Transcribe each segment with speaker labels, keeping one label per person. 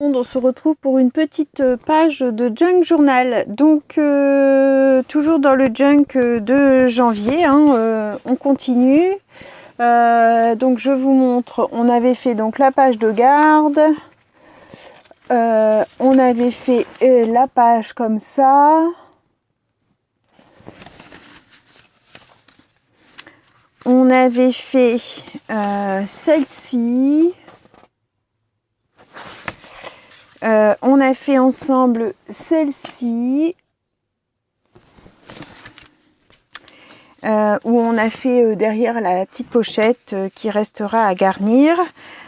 Speaker 1: On se retrouve pour une petite page de Junk Journal. Donc, toujours dans le junk de janvier, hein, on continue. Donc, je vous montre, on avait fait donc la page de garde. On avait fait la page comme ça. On avait fait celle-ci. On a fait ensemble celle-ci, où on a fait derrière la petite pochette qui restera à garnir.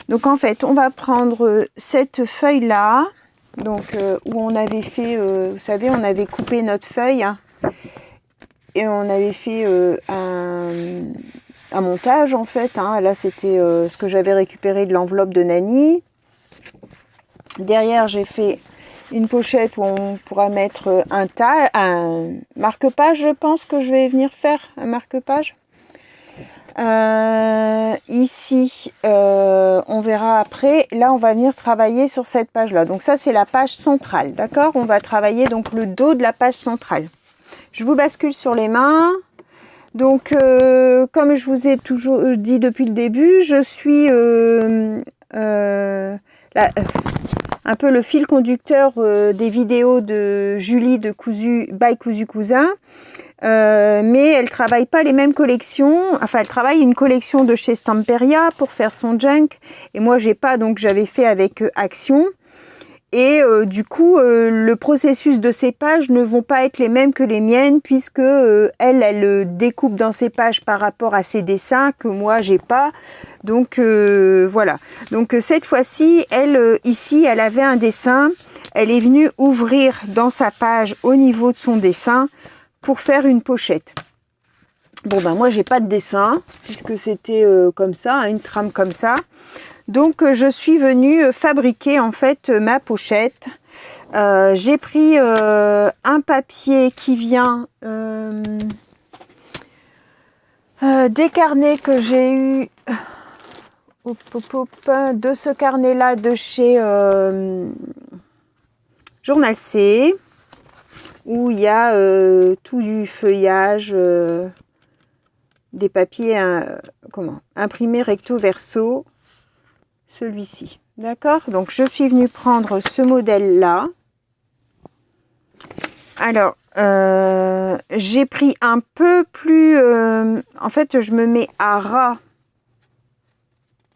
Speaker 1: Donc en fait, on va prendre cette feuille-là, donc où on avait fait, vous savez, on avait coupé notre feuille, hein, et on avait fait un montage en fait. Hein. Là, c'était ce que j'avais récupéré de l'enveloppe de Nani. Derrière, j'ai fait une pochette où on pourra mettre un marque-page. Je pense que je vais venir faire un marque-page. Ici, on verra après. Là, on va venir travailler sur cette page-là. Donc ça, c'est la page centrale. D'accord? On va travailler donc le dos de la page centrale. Je vous bascule sur les mains. Donc, comme je vous ai toujours dit depuis le début, je suis un peu le fil conducteur des vidéos de Julie de Cousu by Cousu Cousin, mais elle travaille pas les mêmes collections. Enfin, elle travaille une collection de chez Stamperia pour faire son junk, et moi j'ai pas, donc j'avais fait avec Action. Et du coup, le processus de ces pages ne vont pas être les mêmes que les miennes, puisque elle découpe dans ses pages par rapport à ses dessins que moi j'ai pas. Donc voilà. Donc cette fois-ci, elle ici, elle avait un dessin. Elle est venue ouvrir dans sa page au niveau de son dessin pour faire une pochette. Bon ben moi j'ai pas de dessin puisque c'était comme ça, hein, une trame comme ça. Donc je suis venue fabriquer en fait ma pochette. J'ai pris un papier qui vient des carnets que j'ai eu de ce carnet là de chez Journal C, où il y a tout du feuillage, des papiers imprimés recto verso. Celui-ci, d'accord? Donc je suis venue prendre ce modèle là. Alors j'ai pris un peu plus en fait je me mets à ras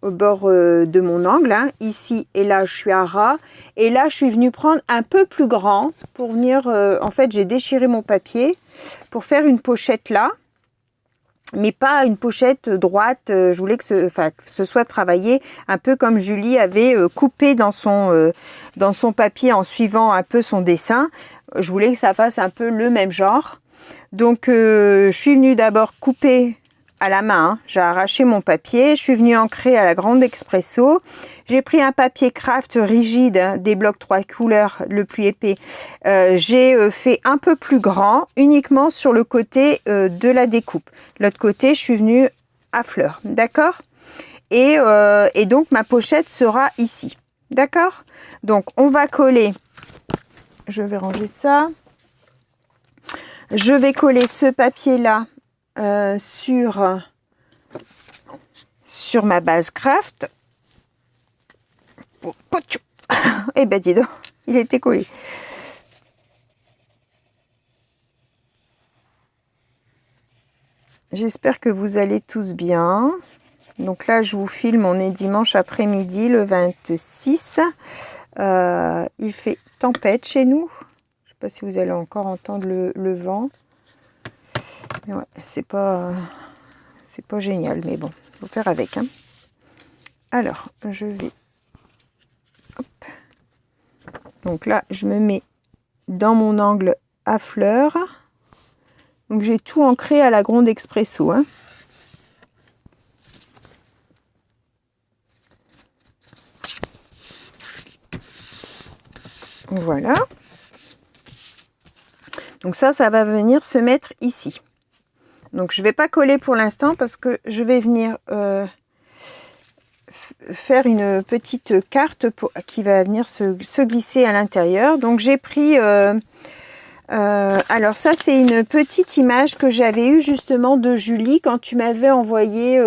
Speaker 1: au bord de mon angle, hein, ici et là je suis à ras, et là je suis venue prendre un peu plus grand pour venir en fait j'ai déchiré mon papier pour faire une pochette là, mais pas une pochette droite. Je voulais que ce soit travaillé un peu comme Julie avait coupé dans son papier en suivant un peu son dessin. Je voulais que ça fasse un peu le même genre. Donc je suis venue d'abord couper à la main, hein. J'ai arraché mon papier, je suis venue ancrer à la grande expresso. J'ai pris un papier craft rigide, hein, des blocs 3 couleurs, le plus épais. J'ai fait un peu plus grand, uniquement sur le côté de la découpe. L'autre côté, je suis venue à fleurs, d'accord? Et donc, ma pochette sera ici, d'accord? Donc, on va coller, je vais ranger ça. Je vais coller ce papier-là sur ma base craft. Eh ben dis donc, il était collé. J'espère que vous allez tous bien. Donc là, je vous filme, on est dimanche après-midi, le 26. Il fait tempête chez nous. Je ne sais pas si vous allez encore entendre le vent. Mais ouais, c'est pas génial, mais bon, il faut faire avec, hein. Alors, je vais... Hop. Donc là, je me mets dans mon angle à fleurs. Donc j'ai tout ancré à la grande expresso, hein. Voilà. Donc ça va venir se mettre ici. Donc je ne vais pas coller pour l'instant parce que je vais venir faire une petite carte qui va venir se glisser à l'intérieur. Donc j'ai pris... alors ça c'est une petite image que j'avais eue justement de Julie quand tu m'avais envoyé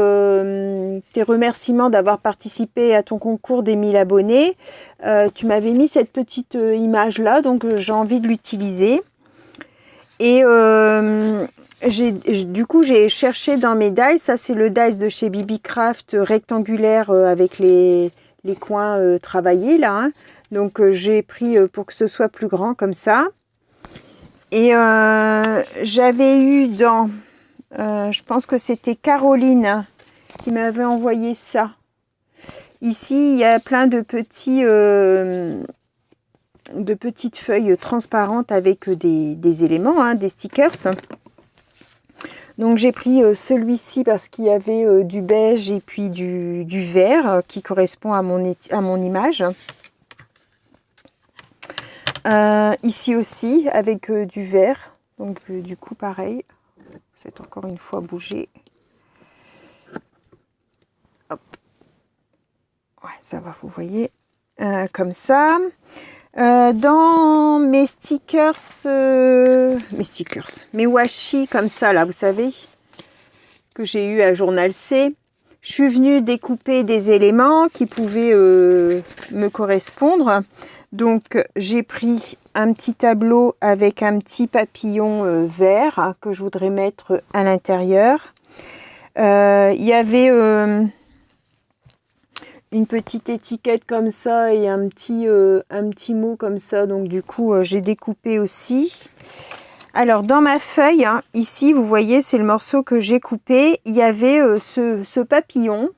Speaker 1: tes remerciements d'avoir participé à ton concours des 1000 abonnés. Tu m'avais mis cette petite image là, donc j'ai envie de l'utiliser. Et du coup j'ai cherché dans mes dies, ça c'est le dies de chez BB Craft rectangulaire avec les coins travaillés là. Hein. Donc j'ai pris pour que ce soit plus grand comme ça. Et j'avais eu dans, je pense que c'était Caroline qui m'avait envoyé ça. Ici, il y a plein de petites feuilles transparentes avec des éléments, hein, des stickers. Donc j'ai pris celui-ci parce qu'il y avait du beige et puis du vert qui correspond à mon image. Ici aussi avec du vert, donc du coup pareil, c'est encore une fois bougé. Hop. Ouais, ça va, vous voyez, comme ça. Dans mes stickers, mes washi comme ça là, vous savez, que j'ai eu à Journal C, je suis venue découper des éléments qui pouvaient me correspondre. Donc j'ai pris un petit tableau avec un petit papillon vert que je voudrais mettre à l'intérieur. Il y avait une petite étiquette comme ça et un petit mot comme ça. Donc du coup j'ai découpé aussi. Alors dans ma feuille, hein, ici vous voyez c'est le morceau que j'ai coupé. Il y avait ce papillon.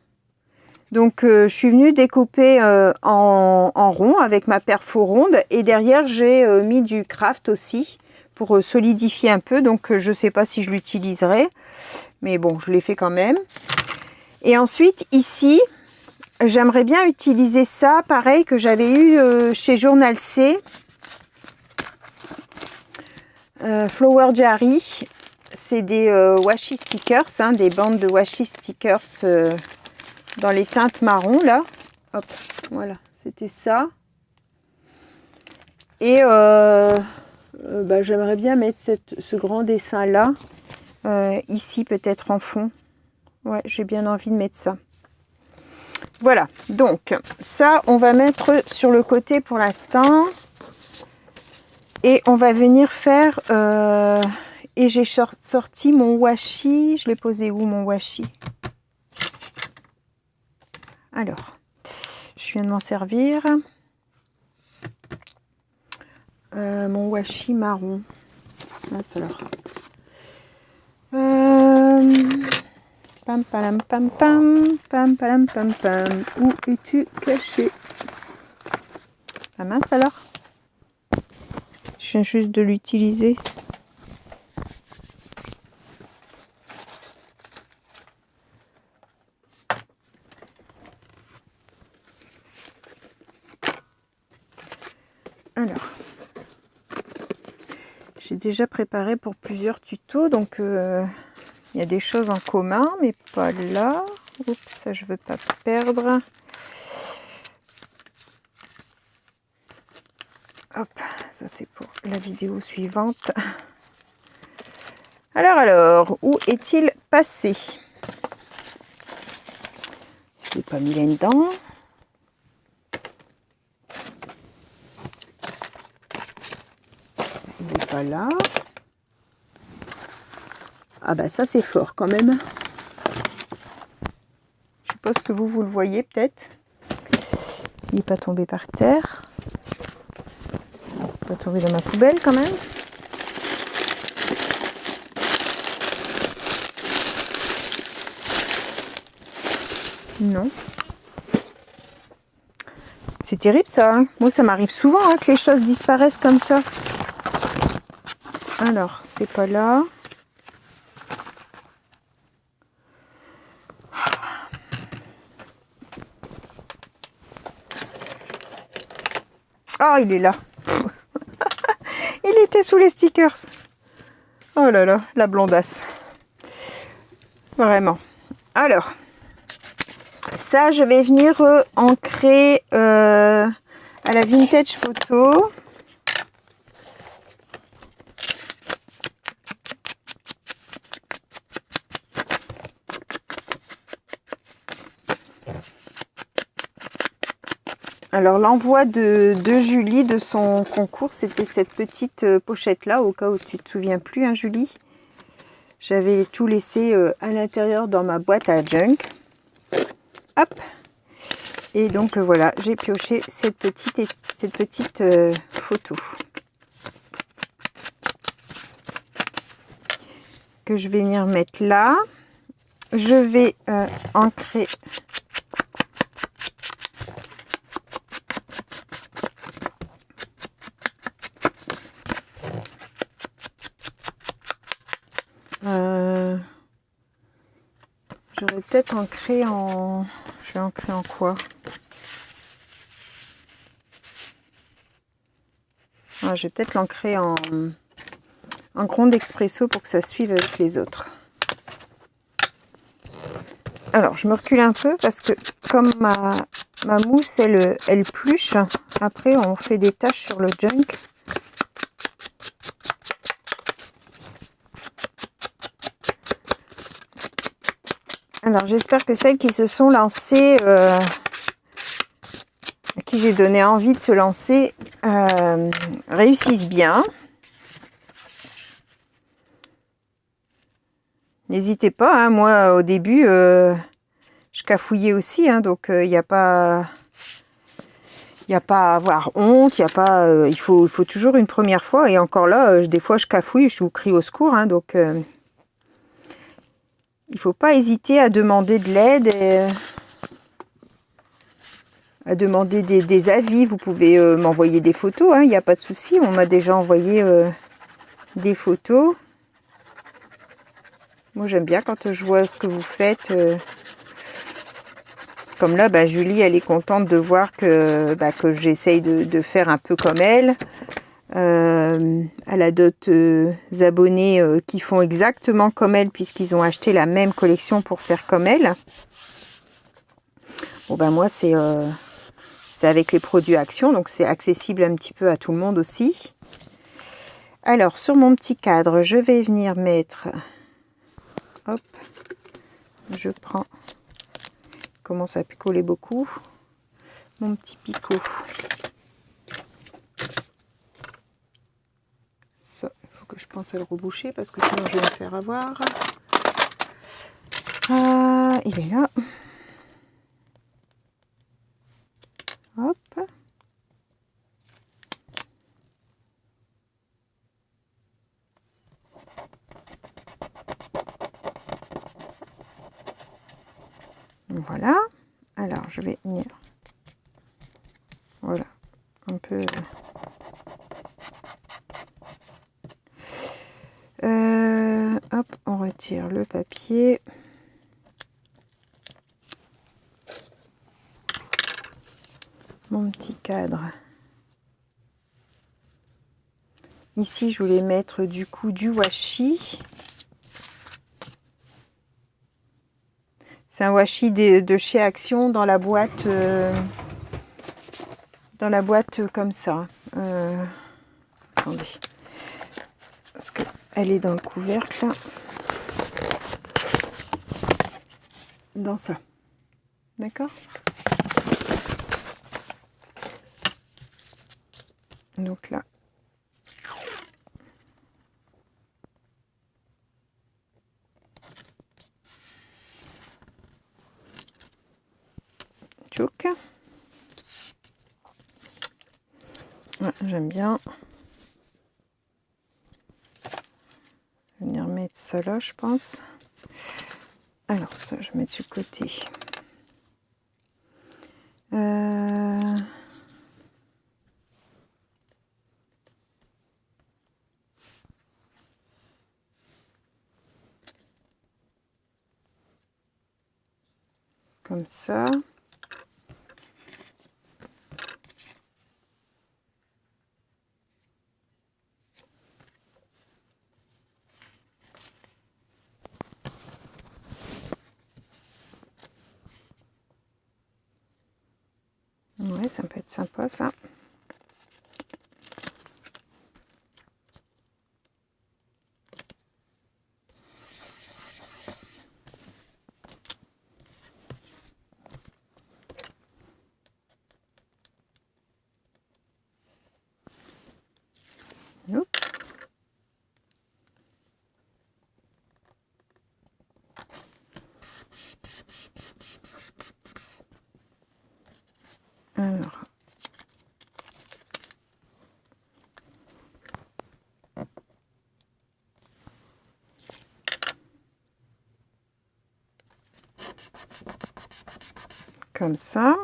Speaker 1: Donc je suis venue découper en rond avec ma perfo ronde et derrière j'ai mis du craft aussi pour solidifier un peu. Donc je ne sais pas si je l'utiliserai, mais bon je l'ai fait quand même. Et ensuite ici j'aimerais bien utiliser ça, pareil que j'avais eu chez Journal C, Flower Diary. C'est des washi stickers, hein, des bandes de washi stickers. Dans les teintes marron là, hop, voilà, c'était ça. Et j'aimerais bien mettre ce grand dessin là, ici peut-être en fond. Ouais, j'ai bien envie de mettre ça. Voilà, donc ça on va mettre sur le côté pour l'instant. Et on va venir faire, et j'ai sorti mon washi, je l'ai posé où mon washi ? Alors, je viens de m'en servir. Mon washi marron. Mince alors. Pam palam pam pam. Pam palam pam pam. Où es-tu caché? Ah mince alors. Je viens juste de l'utiliser. Alors, j'ai déjà préparé pour plusieurs tutos, donc il y a des choses en commun, mais pas là. Oups, ça je veux pas perdre. Hop, ça c'est pour la vidéo suivante. Alors, où est-il passé? Je n'ai pas mis là-dedans. Il n'est pas là. Ah bah ça c'est fort quand même. Je suppose que vous le voyez peut-être. Il n'est pas tombé par terre. Il n'est pas tombé dans ma poubelle quand même. Non. C'est terrible ça. Hein. Moi ça m'arrive souvent hein, que les choses disparaissent comme ça. Alors, c'est pas là. Oh, il est là. Il était sous les stickers. Oh là là, la blondasse. Vraiment. Alors, ça, je vais venir ancrer à la Vintage Photo. Alors l'envoi de Julie de son concours, c'était cette petite pochette là, au cas où tu te souviens plus, hein, Julie. J'avais tout laissé à l'intérieur dans ma boîte à junk. Hop. Et donc voilà, j'ai pioché cette petite photo que je vais venir mettre là. Je vais ancrer j'aurais peut-être ancré en... Je vais ancrer en quoi? Ah, je vais peut-être l'ancrer en Gronde Expresso pour que ça suive avec les autres. Alors, je me recule un peu parce que comme ma mousse, elle pluche, après on fait des taches sur le junk. Alors, j'espère que celles qui se sont lancées, à qui j'ai donné envie de se lancer, réussissent bien. N'hésitez pas, hein, moi au début, je cafouillais aussi, hein, donc il n'y a pas à avoir honte, il faut toujours une première fois, et encore là, des fois je cafouille, je vous crie au secours, hein, donc il ne faut pas hésiter à demander de l'aide, et à demander des avis. Vous pouvez m'envoyer des photos, hein, il n'y a pas de souci, on m'a déjà envoyé des photos. Moi j'aime bien quand je vois ce que vous faites. Comme là, bah, Julie, elle est contente de voir que j'essaye de faire un peu comme elle. Elle a d'autres abonnés qui font exactement comme elle, puisqu'ils ont acheté la même collection pour faire comme elle. Bon, ben moi, c'est avec les produits Action, donc c'est accessible un petit peu à tout le monde aussi. Alors, sur mon petit cadre, je vais venir mettre... Hop, je prends... Il commence à picoler beaucoup. Mon petit picot. Ça, il faut que je pense à le reboucher parce que sinon je vais me faire avoir. Ah, il est là. Hop. Voilà. Alors, je vais venir. Voilà. Un peu... hop, on retire le papier. Mon petit cadre. Ici, je voulais mettre du coup du washi. C'est un washi de chez Action dans la boîte comme ça. Attendez. Parce qu'elle est dans le couvercle. Dans ça. D'accord? Donc là. Tchouk. Ouais, j'aime bien. Je vais venir mettre ça là, je pense. Alors ça, je vais mettre sur le côté. Comme ça. ça peut être sympa ça. Hop. Alors, comme ça.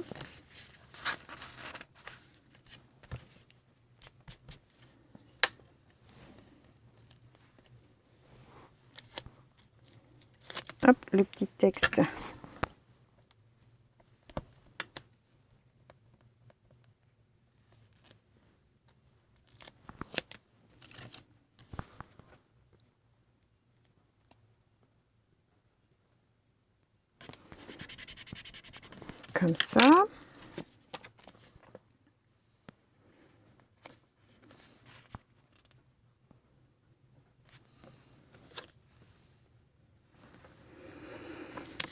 Speaker 1: Hop, le petit texte. Comme ça.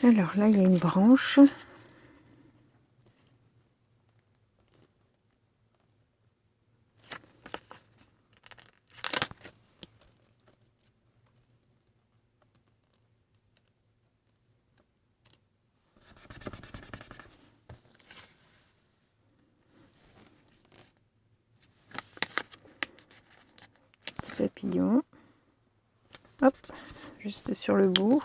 Speaker 1: Alors là, il y a une branche. Petit papillon. Hop, juste sur le bout.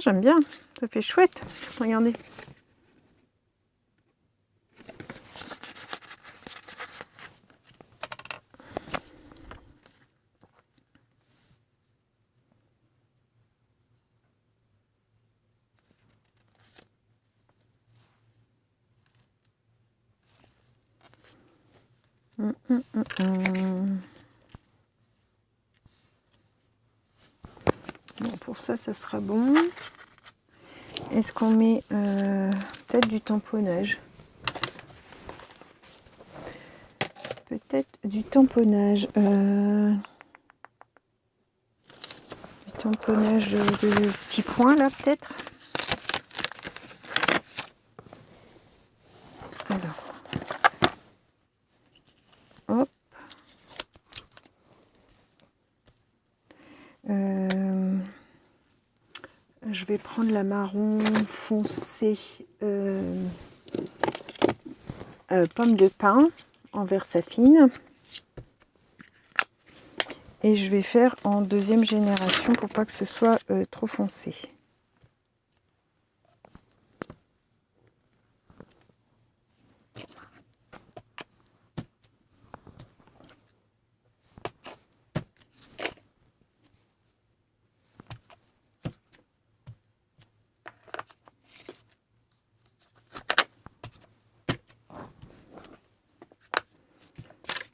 Speaker 1: J'aime bien, ça fait chouette. Regardez. Bon, pour ça, ça sera bon. Est-ce qu'on met peut-être du tamponnage? Peut-être du tamponnage. Du tamponnage de petits points, là, peut-être. Alors. Hop. Je vais prendre la marron foncé pomme de pin en versafine. Et je vais faire en deuxième génération pour pas que ce soit trop foncé.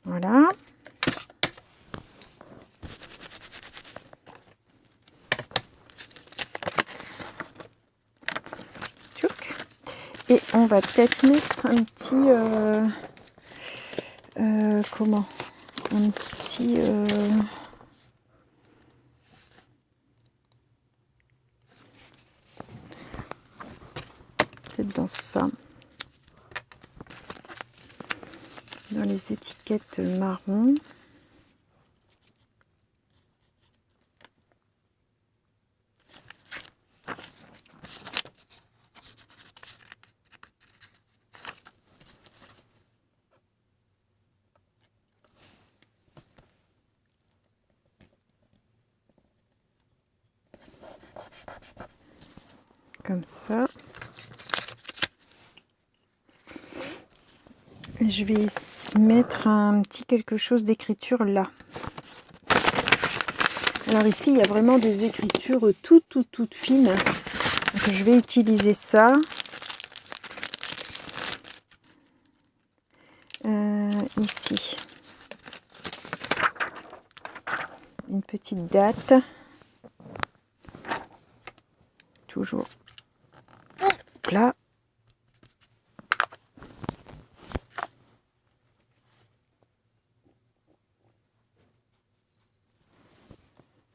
Speaker 1: Voilà. Et on va peut-être mettre un petit... comment? Un petit... peut-être dans ça. Dans les étiquettes marron. Comme ça. Je vais mettre un petit quelque chose d'écriture là. Alors ici, il y a vraiment des écritures toutes fines. Donc je vais utiliser ça. Ici. Une petite date. Toujours là.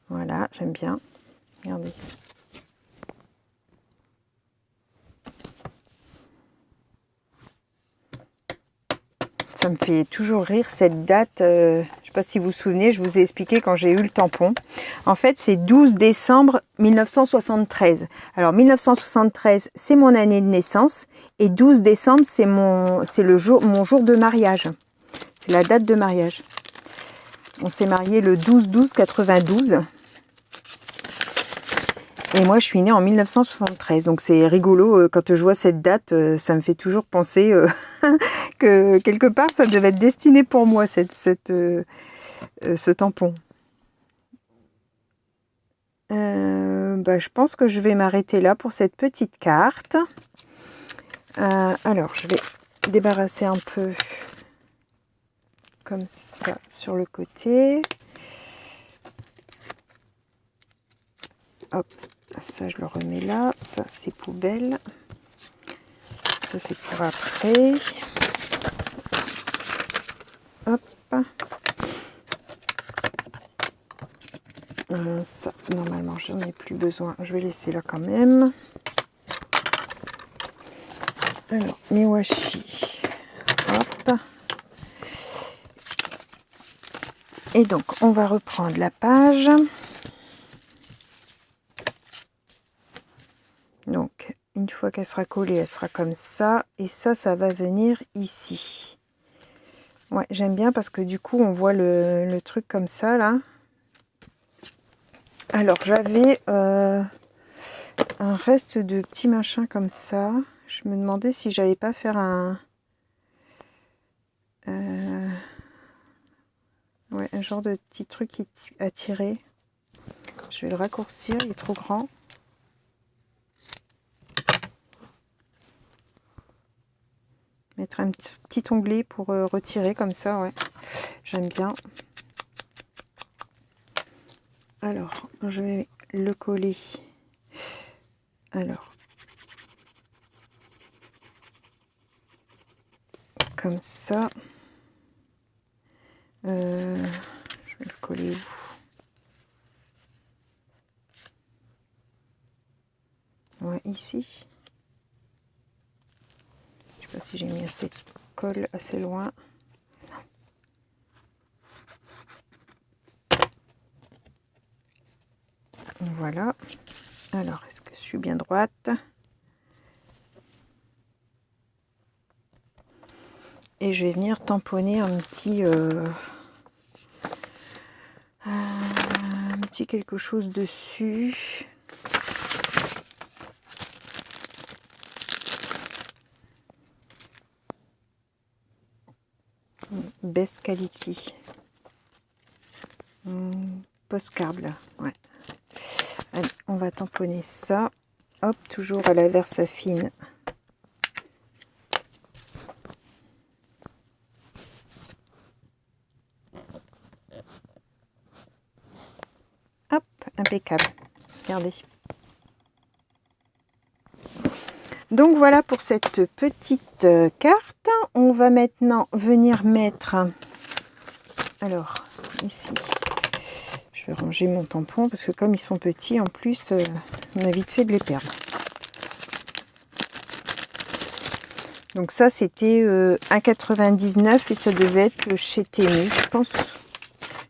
Speaker 1: Voilà, j'aime bien. Regardez. Ça me fait toujours rire cette date. Je ne sais pas si vous vous souvenez, je vous ai expliqué quand j'ai eu le tampon. En fait, c'est 12 décembre 1973. Alors 1973, c'est mon année de naissance et 12 décembre, c'est mon jour de mariage. C'est la date de mariage. On s'est marié le 12-12-92. Et moi, je suis née en 1973. Donc, c'est rigolo. Quand je vois cette date, ça me fait toujours penser que quelque part, ça devait être destiné pour moi, ce tampon. Je pense que je vais m'arrêter là pour cette petite carte. Alors, je vais débarrasser un peu comme ça sur le côté. Hop, ça je le remets là. Ça c'est poubelle. Ça c'est pour après. Hop. Ça, normalement, j'en ai plus besoin. Je vais laisser là quand même. Alors, mes washi. Hop. Et donc, on va reprendre la page. Donc, une fois qu'elle sera collée, elle sera comme ça. Et ça, ça va venir ici. Ouais, j'aime bien parce que du coup, on voit le truc comme ça, là. Alors, j'avais un reste de petits machins comme ça. Je me demandais si j'allais pas faire un genre de petit truc à tirer. Je vais le raccourcir, il est trop grand. Mettre un petit onglet pour retirer comme ça, ouais. J'aime bien. Alors, je vais le coller. Alors, comme ça. Je vais le coller où? Ouais, ici. Je sais pas si j'ai mis assez de colle assez loin. Voilà. Alors, est-ce que je suis bien droite? Et je vais venir tamponner un petit quelque chose dessus. Best Quality. Postcard là, ouais. Allez, on va tamponner ça. Hop, toujours à la Versafine. Hop, impeccable. Regardez. Donc voilà pour cette petite carte. On va maintenant venir mettre... Alors, ici, je vais ranger mon tampon parce que comme ils sont petits, en plus, on a vite fait de les perdre. Donc ça, c'était 1,99 et ça devait être chez Temu, je pense.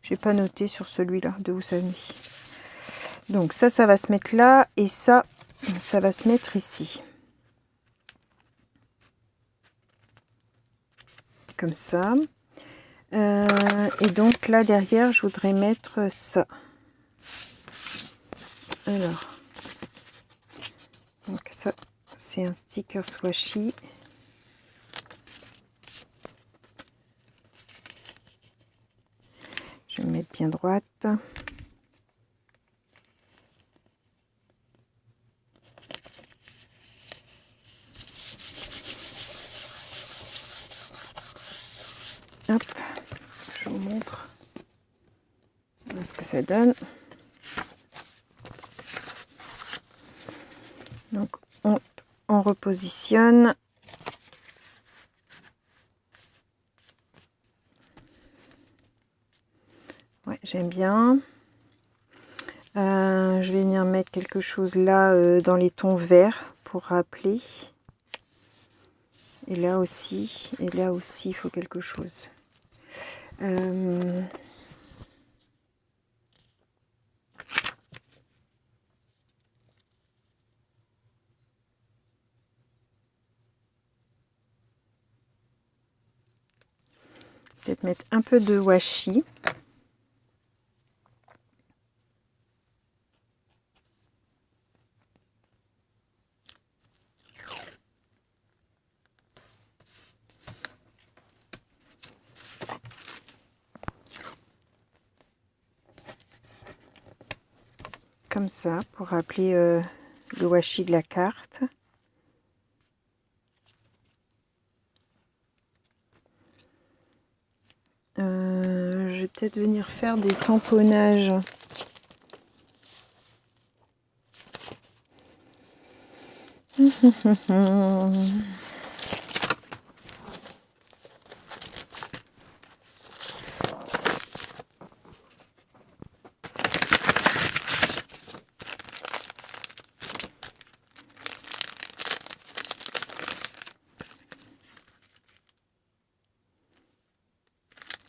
Speaker 1: J'ai pas noté sur celui-là de où ça venait. Donc ça, ça va se mettre là et ça va se mettre ici. Comme ça. Et donc là derrière, je voudrais mettre ça. Alors, donc ça, c'est un sticker washi. Je vais me mettre bien droite. Hop, je vous montre ce que ça donne. Donc on repositionne. Ouais, j'aime bien. Je vais venir mettre quelque chose là dans les tons verts pour rappeler. Et là aussi, il faut quelque chose. Peut-être mettre un peu de washi. Comme ça, pour rappeler le washi de la carte. Je vais peut-être venir faire des tamponnages.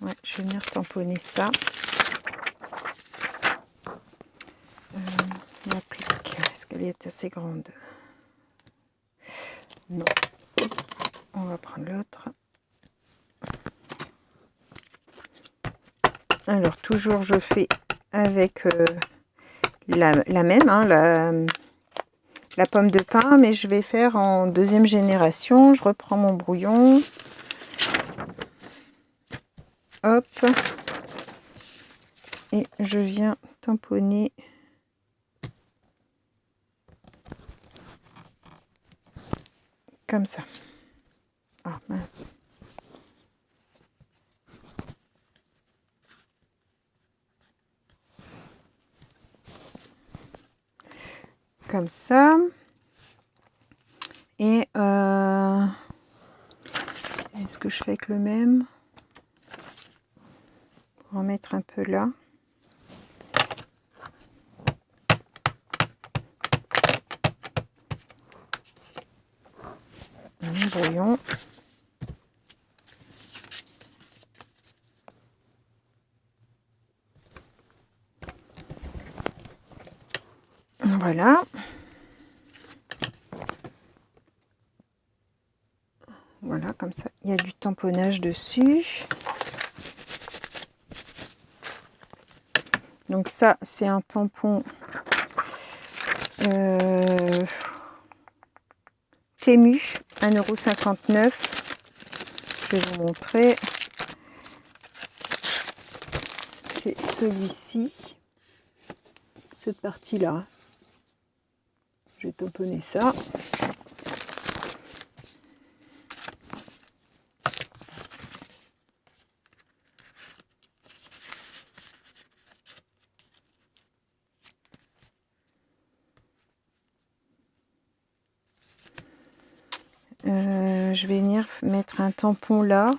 Speaker 1: Ouais, je vais venir tamponner ça. L'applique. Est-ce qu'elle est assez grande? Non. On va prendre l'autre. Alors, toujours, je fais avec la même, hein, la pomme de pin, mais je vais faire en deuxième génération. Je reprends mon brouillon. Hop. Et je viens tamponner. Comme ça. Ah, mince. Comme ça. Et est-ce que je fais avec le même? Pour en mettre un peu là. Un brouillon. Voilà. Voilà, comme ça, il y a du tamponnage dessus. Donc ça, c'est un tampon Temu, 1,59 €. Je vais vous montrer. C'est celui-ci. Cette partie-là. Je vais tamponner ça. Je vais venir mettre un tampon là.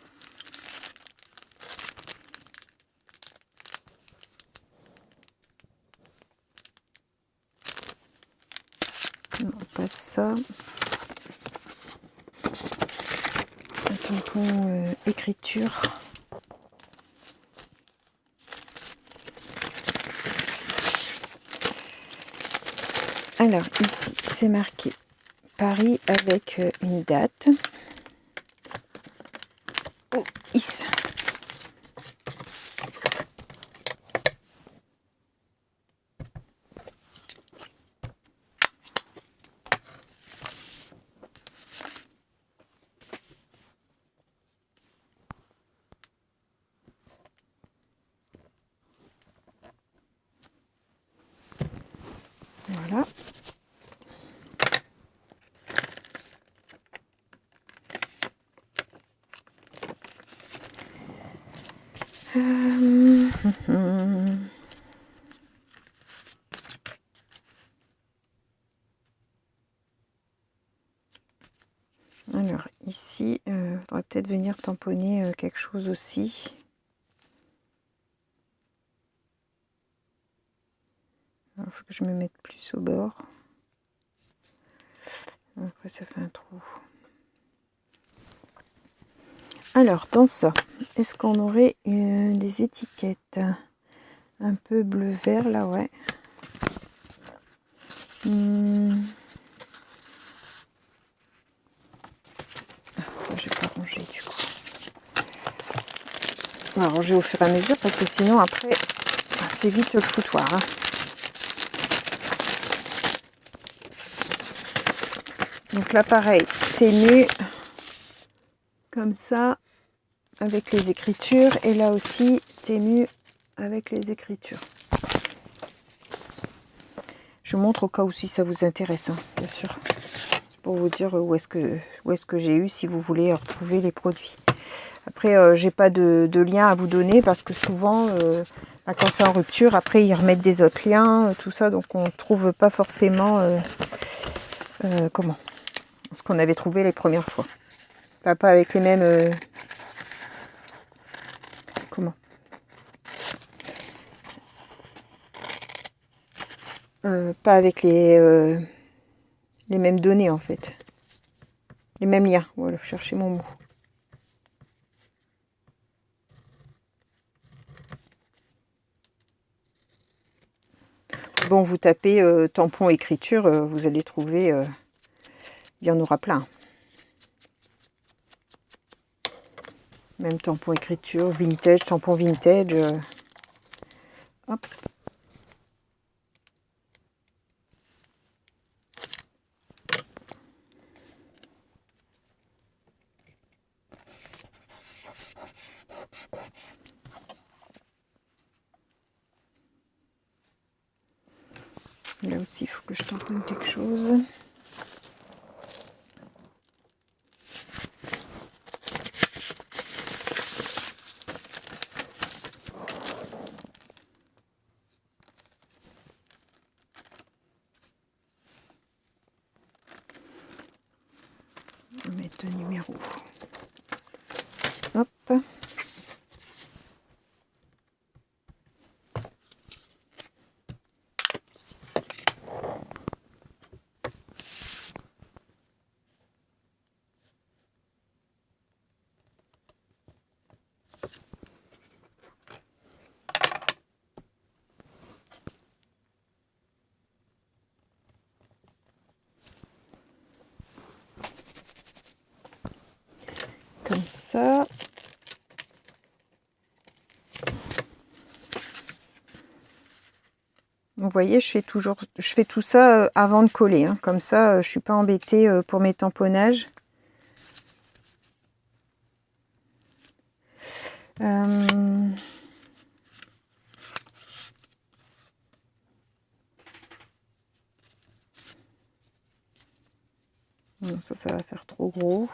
Speaker 1: Non, pas ça. Un tampon écriture. Alors ici, c'est marqué Paris avec une date. Oh, ici. Voilà. Alors ici, il faudrait peut-être venir tamponner quelque chose aussi. Il faut que je me mette plus au bord. Après ça fait un trou. Alors dans ça, est-ce qu'on aurait des étiquettes un peu bleu-vert là, ouais. Ça j'ai pas rangé du coup. On va ranger au fur et à mesure parce que sinon après c'est vite le foutoir. Hein. Donc là pareil, ténu comme ça avec les écritures et là aussi ténu avec les écritures. Je montre au cas où si ça vous intéresse, hein, bien sûr. C'est pour vous dire où est-ce que j'ai eu si vous voulez retrouver les produits. Après, j'ai pas de lien à vous donner parce que souvent, quand c'est en rupture, après ils remettent des autres liens, tout ça, donc on trouve pas forcément ce qu'on avait trouvé les premières fois. Pas avec les mêmes pas avec les mêmes données en fait. Les mêmes liens. Voilà, chercher mon mot. Bon, vous tapez tampon écriture, vous allez trouver, il y en aura plein. Même tampon écriture, vintage, tampon vintage. Hop. Là aussi, il faut que je tamponne quelque chose. On va mettre le numéro. Hop. Comme ça. Vous voyez, je fais tout ça avant de coller. Hein. Comme ça, je suis pas embêtée pour mes tamponnages. Non, ça va faire trop gros.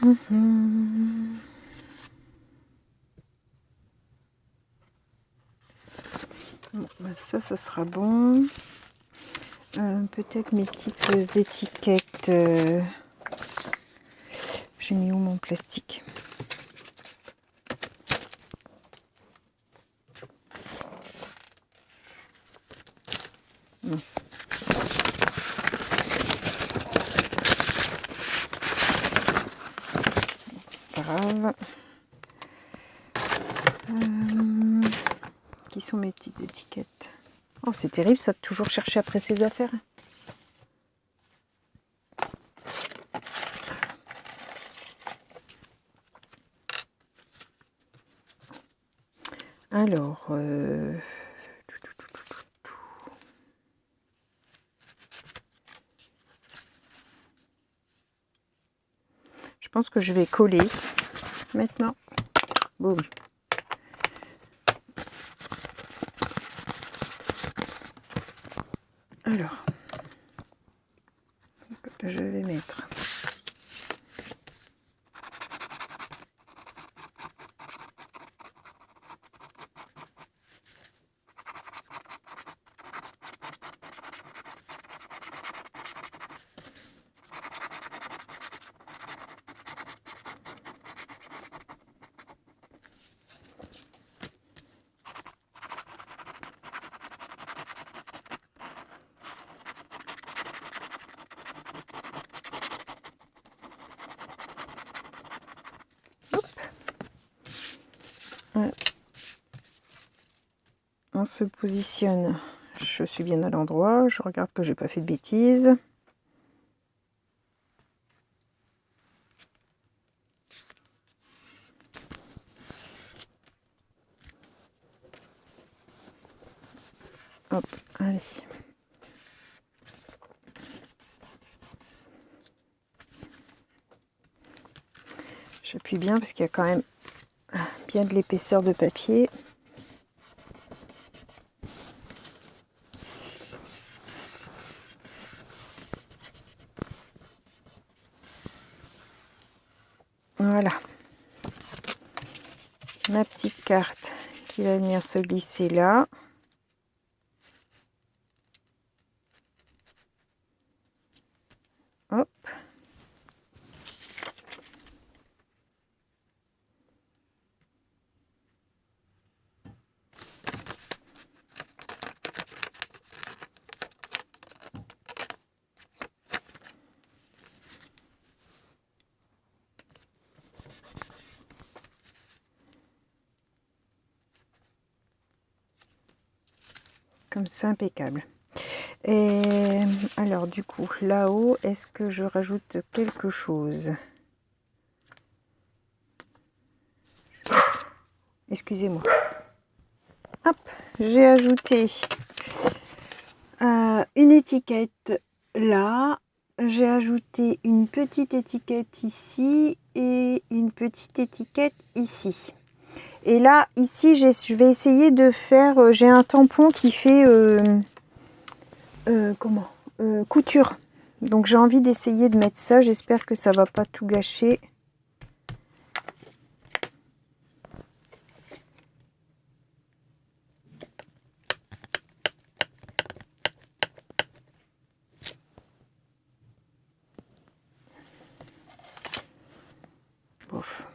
Speaker 1: Bon, bah ça sera bon. Peut-être mes petites étiquettes. J'ai mis où mon plastique? Mince. Pas grave. Qui sont mes petites étiquettes? Oh, c'est terrible ça de toujours chercher après ses affaires. Alors, je pense que je vais coller maintenant. Boum. Alors, je vais mettre on se positionne. Je suis bien à l'endroit. Je regarde que j'ai pas fait de bêtises. Hop, allez. J'appuie bien parce qu'il y a quand même bien de l'épaisseur de papier. Voilà. Ma petite carte qui va venir se glisser là. Hop. Comme ça, impeccable. Et alors du coup, là-haut, est-ce que je rajoute quelque chose? Excusez-moi. Hop, j'ai ajouté une étiquette là. J'ai ajouté une petite étiquette ici et une petite étiquette ici. Et là, ici, je vais essayer de faire... j'ai un tampon qui fait... couture. Donc j'ai envie d'essayer de mettre ça. J'espère que ça va pas tout gâcher. Bof.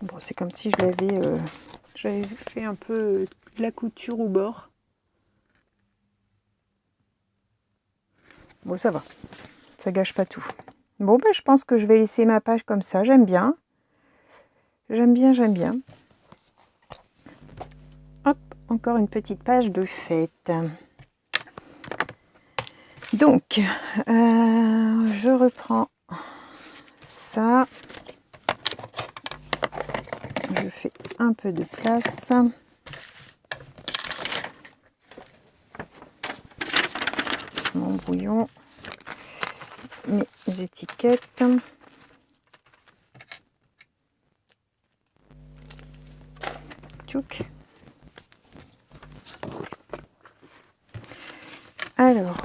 Speaker 1: Bon, c'est comme si j'avais fait un peu de la couture au bord. Bon, ça va. Ça gâche pas tout. Bon, ben, je pense que je vais laisser ma page comme ça. J'aime bien. J'aime bien, j'aime bien. Hop, encore une petite page de fête. Donc, je reprends ça. Je fais un peu de place. Mon brouillon. mes étiquettes. Tchouk. Alors,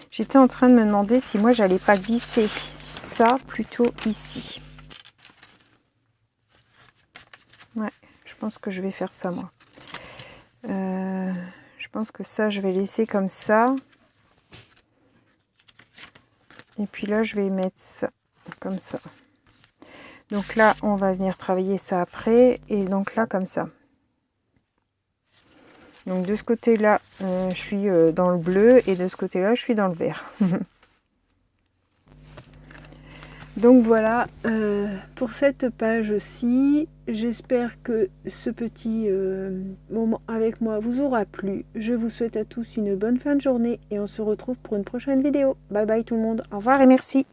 Speaker 1: j'étais en train de me demander si moi j'allais pas glisser ça plutôt ici. Ouais, je pense que je vais faire ça moi. Je pense que ça je vais laisser comme ça. Et puis là je vais mettre ça comme ça. Donc là on va venir travailler ça après. Et donc là comme ça. Donc de ce côté-là, je suis dans le bleu et de ce côté-là, je suis dans le vert. Donc voilà pour cette page-ci. J'espère que ce petit moment avec moi vous aura plu. Je vous souhaite à tous une bonne fin de journée et on se retrouve pour une prochaine vidéo. Bye bye tout le monde. Au revoir et merci.